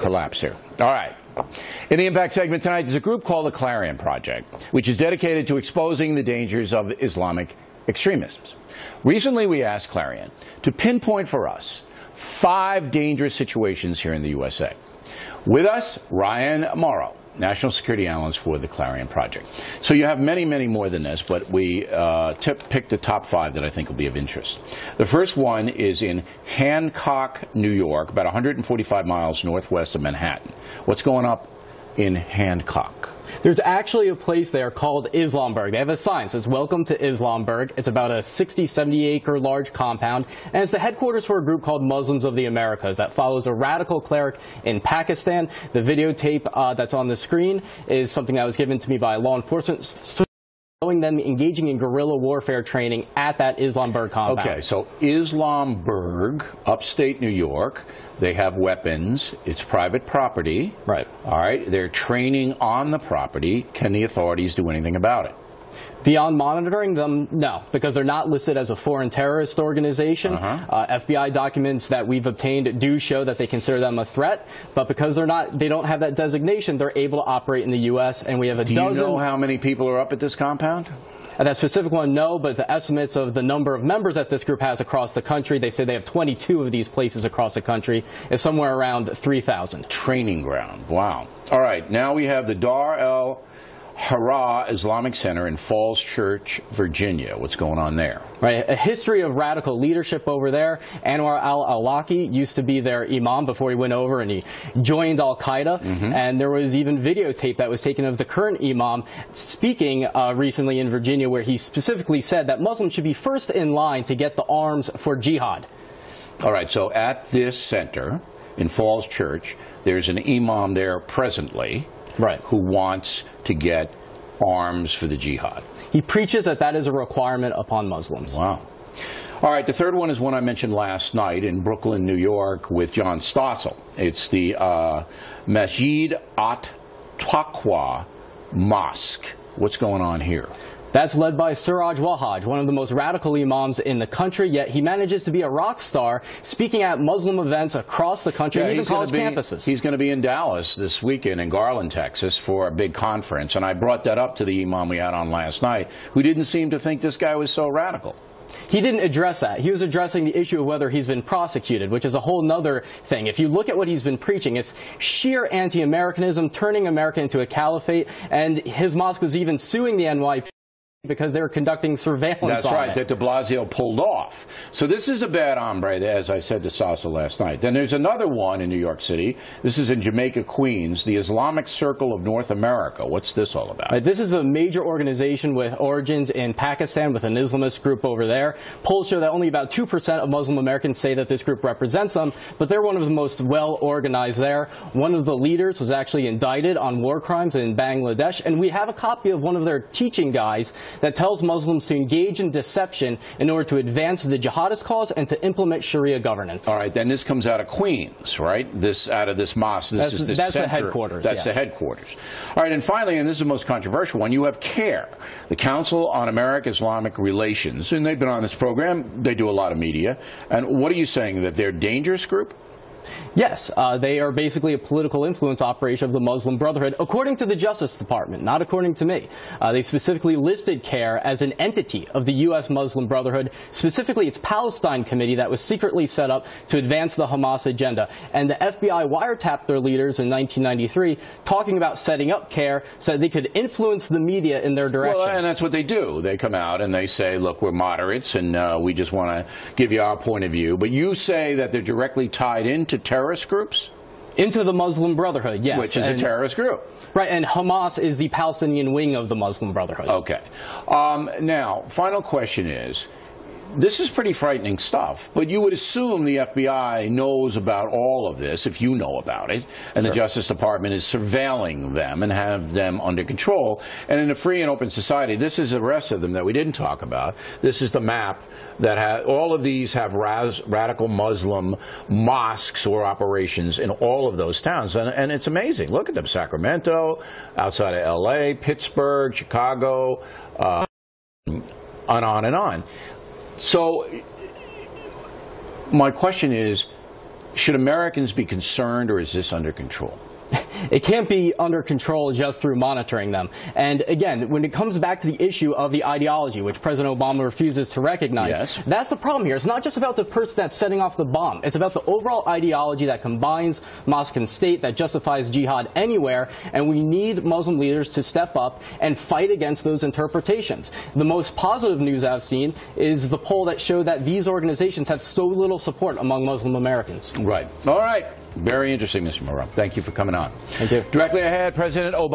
collapse here. All right. In the Impact segment tonight, there's a group called the Clarion Project, which is dedicated to exposing the dangers of Islamic extremism. Recently, we asked Clarion to pinpoint for us 5 dangerous situations here in the USA. With us, Ryan Mauro, National Security Analyst for the Clarion Project. So you have many, many more than this, but we picked the top 5 that I think will be of interest. The first one is in Hancock, New York, about 145 miles northwest of Manhattan. What's going up in Hancock? There's actually a place there called Islamberg. They have a sign that says, "Welcome to Islamberg." It's about a 60, 70-acre large compound, and it's the headquarters for a group called Muslims of the Americas that follows a radical cleric in Pakistan. The videotape that's on the screen is something that was given to me by law enforcement, showing them engaging in guerrilla warfare training at that Islamberg compound. Okay, so Islamberg, upstate New York, they have weapons. It's private property. Right. All right, they're training on the property. Can the authorities do anything about it? Beyond monitoring them, no, because they're not listed as a foreign terrorist organization. FBI documents that we've obtained do show that they consider them a threat, but because they don't have that designation, they're able to operate in the U.S. and we have a dozen. Do you know how many people are up at this compound? That specific one, no, but the estimates of the number of members that this group has across the country, they say they have 22 of these places across the country, is somewhere around 3,000. Training ground. Wow. All right, now we have the Dar el-Hara Islamic Center in Falls Church, Virginia. What's going on there? Right, a history of radical leadership over there. Anwar al-Awlaki used to be their imam before he went over and he joined Al-Qaeda. And there was even videotape that was taken of the current imam speaking recently in Virginia, where he specifically said that Muslims should be first in line to get the arms for jihad. All right, so at this center in Falls Church, there's an imam there presently, right, who wants to get arms for the jihad. He preaches that that is a requirement upon Muslims. Wow. All right, the third one is one I mentioned last night in Brooklyn, New York, with John Stossel. It's the Masjid at-Taqwa Mosque. What's going on here? That's led by Suraj Wahhaj, one of the most radical imams in the country, yet he manages to be a rock star speaking at Muslim events across the country, and even college campuses. He's going to be in Dallas this weekend in Garland, Texas, for a big conference, and I brought that up to the imam we had on last night, who didn't seem to think this guy was so radical. He didn't address that. He was addressing the issue of whether he's been prosecuted, which is a whole nother thing. If you look at what he's been preaching, it's sheer anti-Americanism, turning America into a caliphate, and his mosque was even suing the NYPD because they were conducting surveillance on it. That's right, that de Blasio pulled off. So this is a bad hombre, as I said to Sasa last night. Then there's another one in New York City. This is in Jamaica, Queens, the Islamic Circle of North America. What's this all about? This is a major organization with origins in Pakistan, with an Islamist group over there. Polls show that only about 2% of Muslim Americans say that this group represents them, but they're one of the most well-organized there. One of the leaders was actually indicted on war crimes in Bangladesh, and we have a copy of one of their teaching guides that tells Muslims to engage in deception in order to advance the jihadist cause and to implement Sharia governance. All right, then this comes out of Queens, right? This out of this mosque. This is the that's center. The headquarters. That's the headquarters. All right, and finally, and this is the most controversial one, you have CAIR, the Council on American-Islamic Relations, and they've been on this program. They do a lot of media. And what are you saying, that they're a dangerous group? Yes, they are basically a political influence operation of the Muslim Brotherhood, according to the Justice Department, not according to me. They specifically listed CAIR as an entity of the U.S. Muslim Brotherhood, specifically its Palestine committee that was secretly set up to advance the Hamas agenda. And the FBI wiretapped their leaders in 1993, talking about setting up CAIR so that they could influence the media in their direction. Well, and that's what they do. They come out and they say, look, we're moderates and we just want to give you our point of view. But you say that they're directly tied into terrorist groups? Into the Muslim Brotherhood, yes. Which is a terrorist group. Right, and Hamas is the Palestinian wing of the Muslim Brotherhood. Okay. Now, final question is, this is pretty frightening stuff, but you would assume the FBI knows about all of this, if you know about it, and the Justice Department is surveilling them and have them under control. And in a free and open society, this is the rest of them that we didn't talk about. This is the map that all of these have radical Muslim mosques or operations in all of those towns, and it's amazing. Look at them: Sacramento, outside of L.A., Pittsburgh, Chicago, on and on. So my question is, Should Americans be concerned, or is this under control? It can't be under control just through monitoring them. And again, when it comes back to the issue of the ideology, which President Obama refuses to recognize, yes, that's the problem here. It's not just about the person that's setting off the bomb. It's about the overall ideology that combines mosque and state, that justifies jihad anywhere, and we need Muslim leaders to step up and fight against those interpretations. The most positive news I've seen is the poll that showed that these organizations have so little support among Muslim Americans. Right. All right. Very interesting, Mr. Moreau. Thank you for coming on. Thank you. Directly ahead, President Obama